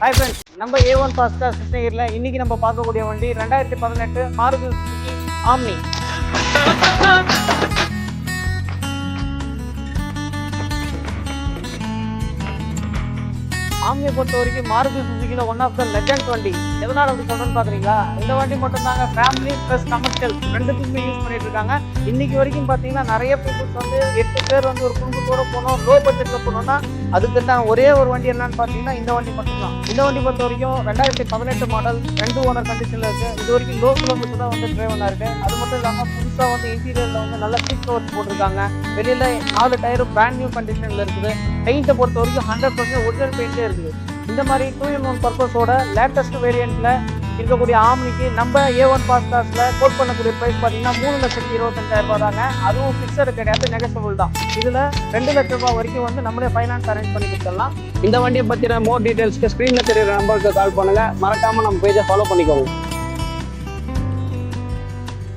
Hi friends, நம்ம A1 பாஸ்டா கிருஷ்ணகிரியில் இன்னைக்கு நம்ம பார்க்கக்கூடிய வண்டி 2018 மாருதி சுசுகி ஆம்னி. ஆம்னியை பொறுத்த வரைக்கும் மாருதி சுசுகியில் ஒன் ஆஃப் த லெஜண்ட் வண்டி. எதனால் அப்படி சொல்கிறேன்னு பார்க்குறீங்களா? இந்த வண்டி மட்டும் தாங்க ஃபேமிலி ப்ளஸ் கமர்ஷியல் ரெண்டுத்துக்குமே யூஸ் பண்ணிட்டு இருக்காங்க. இன்னைக்கு வரைக்கும் பார்த்தீங்கன்னா நிறைய பீப்புள்ஸ் வந்து 8 பேர் வந்து ஒரு குடும்பத்தோட போனோம், லோ பட்ஜெட்டில் போனோம்னா அதுக்கு தான் ஒரே ஒரு வண்டி என்னன்னு பார்த்தீங்கன்னா இந்த வண்டி மட்டும்தான். இந்த வண்டி பொறுத்த வரைக்கும் 2018 மாடல் 2 ஓனர் கண்டிஷனில் இருக்குது. இது வரைக்கும் லோ கிலோமீட்டர் தான் வந்து ட்ரைவனாக இருக்குது. அது மட்டும் இல்லாமல் புதுசாக வந்து இன்டீரியரில் வந்து நல்ல சீட் கவர்ஸ் போட்டிருக்காங்க. வெளியில் 4 டயரும் பிராண்ட் நியூ கண்டிஷனில் இருக்குது. பெயிண்ட்டை பொறுத்த வரைக்கும் 100% ஒரிஜினல் பெயிண்டே இருக்குது. இந்த மாதிரி 2-in-1 பர்பஸோட லேட்டஸ்ட் வேரியண்ட்டில் இருக்கக்கூடிய ஆம்னிக்கு நம்ம A1 பாஸ்டாஸில் கோட் பண்ணக்கூடிய ப்ரைஸ் பார்த்தீங்கன்னா 3,25,000 தாங்க. அதுவும் ஃபிக்ஸடு கிடையாது, நெகசபிள் தான். இதில் 2 லட்ச ரூபா வரைக்கும் வந்து நம்மளே ஃபைனான்ஸ் அரேஞ்ச் பண்ணி கொடுத்துடலாம். இந்த வண்டியை பற்றின மோர் டீட்டெயில்ஸ்க்கு ஸ்க்ரீனில் தெரியுற நம்பருக்கு கால் பண்ணுங்கள். மறக்காமல் நம்ம பேஜை ஃபாலோ பண்ணிக்கோங்க.